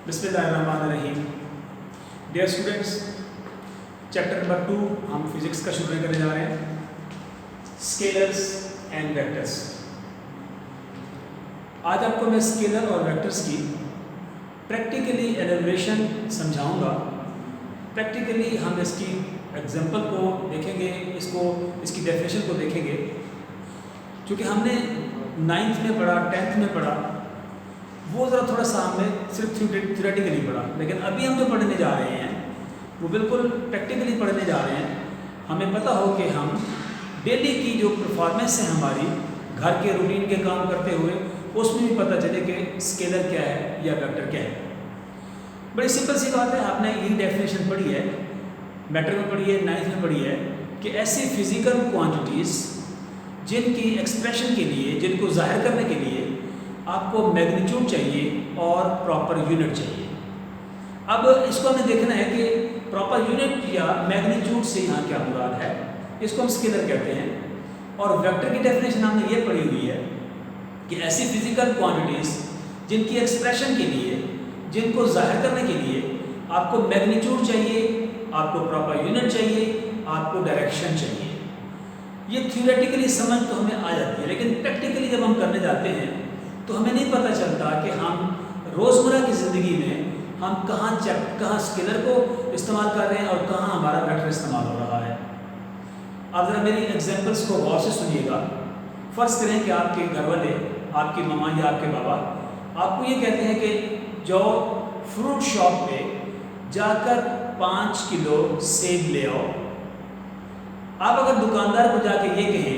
बिस्मिल्लाहिर्रहमानिर्रहीम। Dear students, chapter number 2 हम physics का शुरू करने जा रहे हैं, स्केलर्स एंड वेक्टर्स। आज आपको मैं स्केलर और वेक्टर्स की प्रैक्टिकली एलिब्रेशन समझाऊंगा। प्रैक्टिकली हम इसकी एग्जांपल को देखेंगे, इसकी डेफिनेशन को देखेंगे। क्योंकि हमने 9th में पढ़ा, 10th में पढ़ा, वो ज़रा थोड़ा सा हमने सिर्फ थ्योरेटिकली पढ़ा, लेकिन अभी हम जो पढ़ने जा रहे हैं वो बिल्कुल प्रैक्टिकली पढ़ने जा रहे हैं। हमें पता हो कि हम डेली की जो परफॉर्मेंस है हमारी घर के रूटीन के काम करते हुए, उसमें भी पता चले कि स्केलर क्या है या वेक्टर क्या है। बड़ी सिंपल सी बात है, आपने ये डेफिनेशन पढ़ी है, मैटर में पढ़ी है, 9th में पढ़ी है कि ऐसी फिजिकल क्वांटिटीज़ जिनकी एक्सप्रेशन के लिए, जिनको जाहिर करने के लिए आपको मैग्नीट्यूड चाहिए और प्रॉपर यूनिट चाहिए। अब इसको हमें देखना है कि प्रॉपर यूनिट या मैग्नीट्यूड से यहाँ क्या मुराद है। इसको हम स्केलर कहते हैं। और वेक्टर की डेफिनेशन हमने ये पढ़ी हुई है कि ऐसी फिजिकल क्वांटिटीज़ जिनकी एक्सप्रेशन के लिए, जिनको जाहिर करने के लिए आपको मैग्नीट्यूड चाहिए, आपको प्रॉपर यूनिट चाहिए, आपको डायरेक्शन चाहिए। ये थ्योरेटिकली समझ तो हमें आ जाती है, लेकिन प्रैक्टिकली जब हम करने जाते हैं तो हमें नहीं पता चलता कि हम रोज़मर्रा की ज़िंदगी में हम कहाँ स्केलर को इस्तेमाल कर रहे हैं और कहाँ हमारा वेक्टर इस्तेमाल हो रहा है। अब ज़रा मेरी एग्जांपल्स को गौर से सुनिएगा। फ़र्ज़ करें कि आपके घर वाले, आपकी मम्मा या आपके बाबा आपको ये कहते हैं कि जो फ्रूट शॉप पे जाकर 5 किलो सेब ले आओ। आप अगर दुकानदार को जाके ये कहें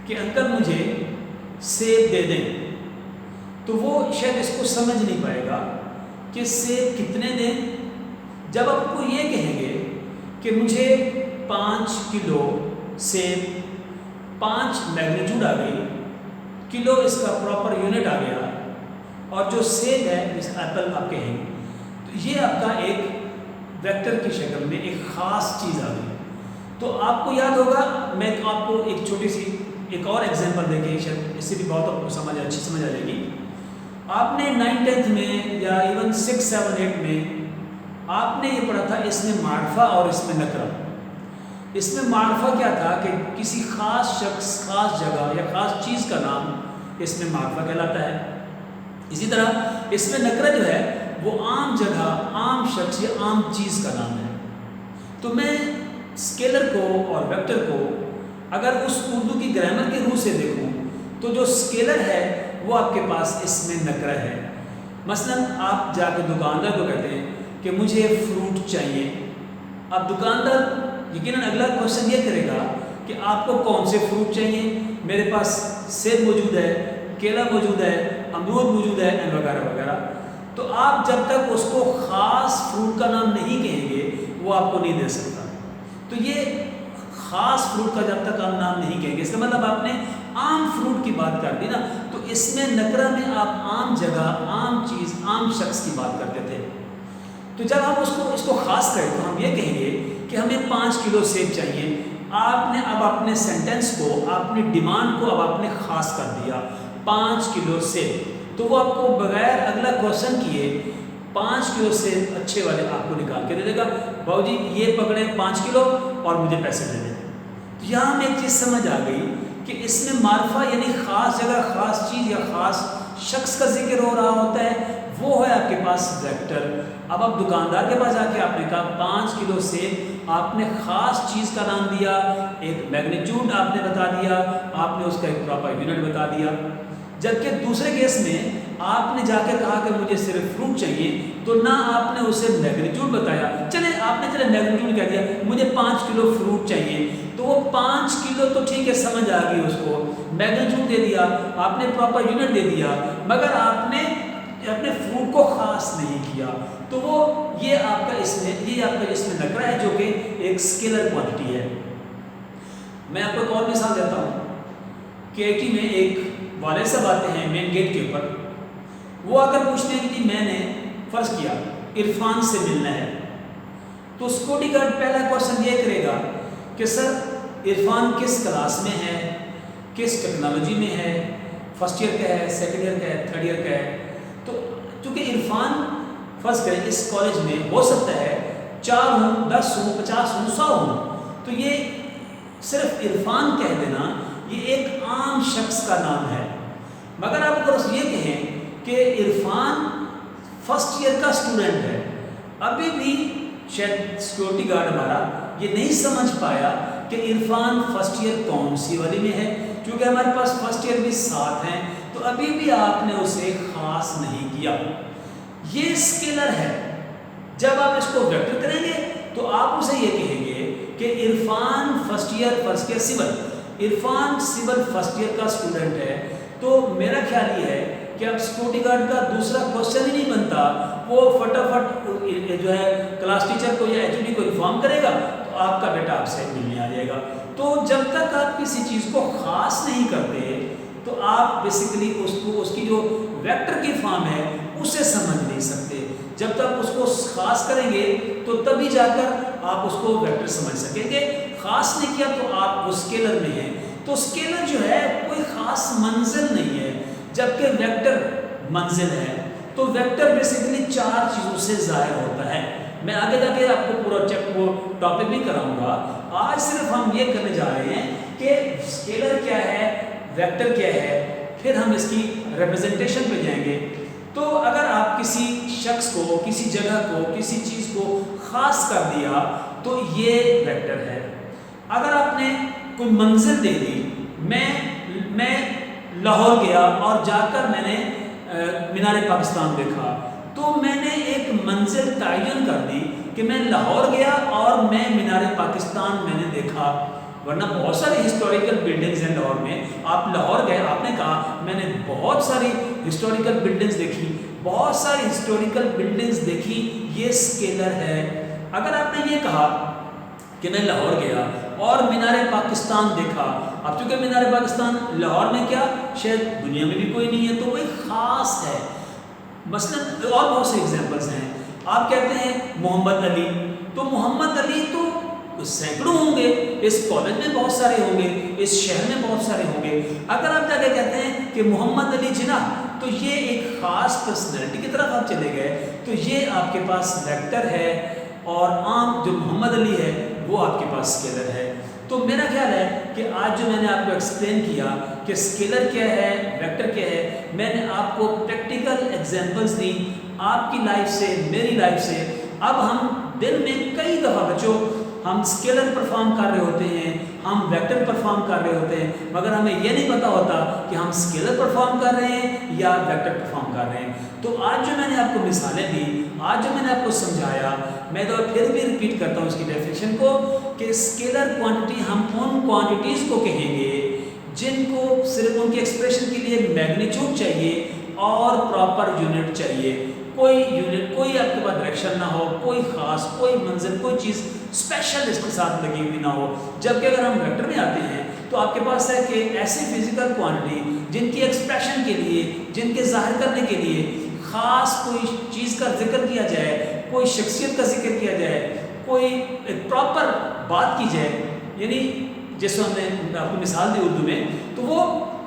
कि अंकल मुझे सेब दे दें, तो वो शायद इसको समझ नहीं पाएगा कि सेब कितने दें। जब आपको ये कहेंगे कि मुझे 5 किलो सेब, 5 मैग्नीट्यूड आ गई, किलो इसका प्रॉपर यूनिट आ गया, और जो सेब है जिस एप्पल आप कहेंगे, तो ये आपका एक वेक्टर की शक्ल में एक ख़ास चीज़ आ गई। तो आपको याद होगा, मैं आपको एक छोटी सी एक और एग्जांपल देके शायद इससे भी बहुत आपको अच्छी समझ आ जाएगी। आपने 9th में या इवन 6, 7, 8 में आपने ये पढ़ा था, इसमें मार्फा और इसमें नकरा। इसमें मार्फा क्या था कि किसी ख़ास शख्स, ख़ास जगह या ख़ास चीज़ का नाम इसमें मार्फा कहलाता है। इसी तरह इसमें नकरा जो है वो आम जगह, आम शख्स या आम चीज़ का नाम है। तो मैं स्केलर को और वेक्टर को अगर उस उर्दू की ग्रामर के रूप से देखूं, तो जो स्केलर है वो आपके पास इसमें नकरा है। मसलन आप जाके दुकानदार को कहते हैं कि मुझे फ्रूट चाहिए। अब दुकानदार यकीनन अगला क्वेश्चन ये करेगा कि आपको कौन से फ्रूट चाहिए। मेरे पास सेब मौजूद है, केला मौजूद है, अमरूद मौजूद है, एंड वगैरह वगैरह। तो आप जब तक उसको ख़ास फ्रूट का नाम नहीं कहेंगे, वो आपको नहीं दे सकता। तो ये ख़ास फ्रूट का जब तक आप नाम नहीं कहेंगे, इसका मतलब आपने आम फ्रूट की बात कर दी ना। तो इसमें नकरा में आप आम जगह, आम चीज़, आम शख्स की बात करते थे। तो जब हम इसको ख़ास करें तो हम ये कहेंगे कि हमें 5 किलो सेब चाहिए। आपने अब अपने सेंटेंस को, अपनी डिमांड को अब आपने ख़ास कर दिया, 5 किलो सेब। तो वो आपको बगैर अगला क्वेश्चन किए 5 किलो सेब अच्छे वाले आपको निकाल के दे देगा। बाबू जी ये पकड़े 5 किलो और मुझे पैसे दे दें। तो यहाँ हमें एक चीज़ समझ आ गई कि इसमें मार्फा यानी ख़ास जगह, ख़ास चीज़ या ख़ास शख्स का जिक्र हो रहा होता है, वो है आपके पास वेक्टर। अब आप दुकानदार के पास जाके आपने कहा 5 किलो सेब, आपने ख़ास चीज़ का नाम दिया, एक मैग्नीट्यूड आपने बता दिया, आपने उसका एक प्रॉपर यूनिट बता दिया। जबकि दूसरे केस में आपने जाके कहा कि मुझे सिर्फ फ्रूट चाहिए, तो ना आपने उसे मैग्नीट्यूड बताया। आपने मैग्नीट्यूड कह दिया, मुझे 5 किलो फ्रूट चाहिए। तो वो 5 किलो तो ठीक है, समझ आ गई उसको, मैग्नीट्यूड दे दिया, आपने प्रॉपर यूनिट दे दिया, मगर आपने अपने फ्रूट को ख़ास नहीं किया। तो वो ये आपका इसमें नकरा है, जो कि एक स्केलर क्वांटिटी है। मैं आपको एक और मिसाल देता हूँ कि KIT में एक वाले साहब आते हैं मेन गेट के ऊपर। वो आकर पूछते हैं कि जी मैंने फ़र्ज़ किया इरफान से मिलना है। तो सिक्योरिटी गार्ड पहला क्वेश्चन ये करेगा कि सर इरफान किस क्लास में है, किस टेक्नोलॉजी में है, फर्स्ट ईयर का है, सेकंड ईयर का है, थर्ड ईयर का है। तो चूँकि इरफान فرض کریں اس کالج میں ہو سکتا ہے 4 ہوں، 10 ہوں، 50 ہوں، 100 ہوں، تو یہ صرف عرفان کہہ دینا یہ ایک عام شخص کا نام ہے. مگر آپ اگر یہ کہیں کہ عرفان فرسٹ ایئر کا اسٹوڈنٹ ہے، ابھی بھی شاید سیکورٹی گارڈ ہمارا یہ نہیں سمجھ پایا کہ عرفان فرسٹ ایئر کون سی والی میں ہے، کیونکہ ہمارے پاس فرسٹ ایئر بھی ساتھ ہیں، تو ابھی بھی آپ نے اسے خاص نہیں کیا. یہ اسکیلر ہے. جب آپ اس کو ویکٹر کریں گے تو آپ اسے یہ کہیں گے کہ Irfan first year civil, Irfan civil first year کا اسٹوڈنٹ ہے. تو میرا خیال یہ ہے کہ اب سیکورٹی گارڈ کا دوسرا کوشچن ہی نہیں بنتا، وہ فٹافٹ جو ہے کلاس ٹیچر کو یا ایچ او ڈی کو انفارم کرے گا تو آپ کا بیٹا آپ سے ملنے آ جائے گا. تو جب تک آپ کسی چیز کو خاص نہیں کرتے تو آپ بیسیکلی اس کی جو ویکٹر کی فارم ہے اسے سمجھ نہیں سکتے. جب تک اس کو خاص کریں گے تو تبھی جا کر آپ اس کو ویکٹر سمجھ سکیں گے. خاص نہیں کیا تو آپ وہ اسکیلر میں ہیں. تو اسکیلر جو ہے کوئی خاص منزل نہیں ہے، جبکہ ویکٹر منزل ہے. تو ویکٹر بیسیکلی 4 چیزوں سے ظاہر ہوتا ہے. میں آگے جا کے آپ کو پورا وہ ٹاپک بھی کراؤں گا. آج صرف ہم یہ کرنے جا رہے ہیں کہ اسکیلر کیا ہے، ویکٹر کیا ہے، پھر ہم اس کی ریپرزنٹیشن پہ جائیں گے. تو اگر آپ کسی شخص کو، کسی جگہ کو، کسی چیز کو خاص کر دیا تو یہ ویکٹر ہے. اگر آپ نے کوئی منزل دے دی، میں لاہور گیا اور جا کر میں نے مینار پاکستان دیکھا، تو میں نے ایک منزل تعین کر دی کہ میں لاہور گیا اور میں مینار پاکستان میں نے دیکھا. ورنہ بہت ساری ہسٹوریکل بلڈنگز ہیں لاہور میں. آپ لاہور گئے، آپ نے کہا میں نے بہت ساری ہسٹوریکل بلڈنگز دیکھی، بہت ساری ہسٹوریکل بلڈنگز دیکھی، یہ اسکیلر ہے. اگر آپ نے یہ کہا کہ میں لاہور گیا اور مینار پاکستان دیکھا، اب چونکہ مینار پاکستان لاہور میں کیا شاید دنیا میں بھی کوئی نہیں ہے، تو کوئی خاص ہے. مثلا اور بہت سے ایگزامپلس ہیں. آپ کہتے ہیں محمد علی، تو محمد علی تو سینکڑوں ہوں گے، اس کالج میں بہت سارے ہوں گے، اس شہر میں بہت سارے ہوں گے. اگر آپ جا کے کہتے ہیں کہ محمد علی جناح، تو یہ ایک خاص پرسنالٹی کی طرف آپ چلے گئے، تو یہ آپ کے پاس ویکٹر ہے، اور عام جو محمد علی ہے وہ آپ کے پاس اسکیلر ہے. تو میرا خیال ہے کہ آج جو میں نے آپ کو ایکسپلین کیا کہ اسکیلر کیا ہے، ویکٹر کیا ہے، میں نے آپ کو پریکٹیکل ایگزامپلس دی آپ کی لائف سے، میری لائف سے. اب ہم دن میں کئی دفعہ بچوں ہم اسکیلر پرفارم کر رہے ہوتے ہیں، ہم ویکٹر پرفارم کر رہے ہوتے ہیں، مگر ہمیں یہ نہیں پتا ہوتا کہ ہم اسکیلر پرفارم کر رہے ہیں یا ویکٹر پرفارم کر رہے ہیں. تو آج جو میں نے آپ کو مثالیں دی، آج جو میں نے آپ کو سمجھایا، میں تو پھر بھی ریپیٹ کرتا ہوں اس کی ڈیفینیشن کو کہ اسکیلر کوانٹٹی ہم ان کوانٹٹیز کو کہیں گے جن کو صرف ان کے ایکسپریشن کے لیے میگنیچیوڈ چاہیے اور پراپر یونٹ چاہیے. کوئی یونٹ، کوئی آپ کے پاس ڈائریکشن نہ ہو، کوئی خاص، کوئی منزل، کوئی چیز اسپیشل اس کے ساتھ لگی ہوئی نہ ہو. جبکہ اگر ہم ویکٹر میں آتے ہیں تو آپ کے پاس ہے کہ ایسی فزیکل کوانٹٹی جن کی ایکسپریشن کے لیے، جن کے ظاہر کرنے کے لیے خاص کوئی چیز کا ذکر کیا جائے، کوئی شخصیت کا ذکر کیا جائے، کوئی ایک پراپر بات کی جائے، یعنی جیسے ہم نے آپ کو مثال دی اردو میں، تو وہ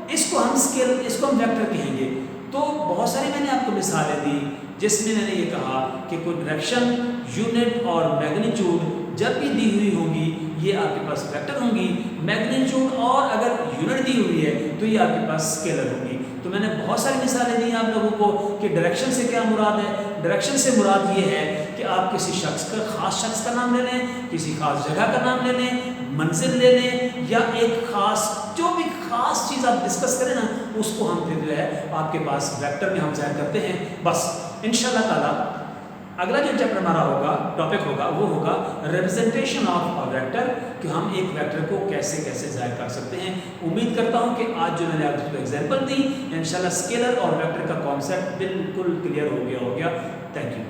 اس کو ہم ویکٹر کہیں گے. تو بہت ساری میں نے آپ کو مثالیں دی جس میں نے یہ کہا کہ کوئی ڈائریکشن، یونٹ اور میگنیچیوڈ جب بھی دی ہوئی ہوں گی یہ آپ کے پاس ویکٹر ہوں گی. میگنیچیوڈ اور اگر یونٹ دی ہوئی ہے تو یہ آپ کے پاس اسکیلر ہوں گی. تو میں نے بہت ساری مثالیں دی آپ لوگوں کو کہ ڈائریکشن سے کیا مراد ہے. ڈائریکشن سے مراد یہ ہے کہ آپ کسی شخص کا، خاص شخص کا نام لے لیں، کسی خاص جگہ کا نام لے لیں، منزل لے لیں، یا ایک خاص جو بھی خاص چیز آپ ڈسکس کریں نا اس کو ہم پھر جو ہے آپ کے پاس ویکٹر میں ہم ظاہر کرتے ہیں. بس انشاءاللہ تعالیٰ اگلا جو چیپٹر ہمارا ہوگا، ٹاپک ہوگا، وہ ہوگا ریپرزنٹیشن آف اے ویکٹر، کہ ہم ایک ویکٹر کو کیسے کیسے ظاہر کر سکتے ہیں. امید کرتا ہوں کہ آج جو میں نے آپ کو ایگزامپل دی انشاءاللہ اسکیلر اور ویکٹر کا کانسیپٹ بالکل کلیئر ہو گیا. Thank you.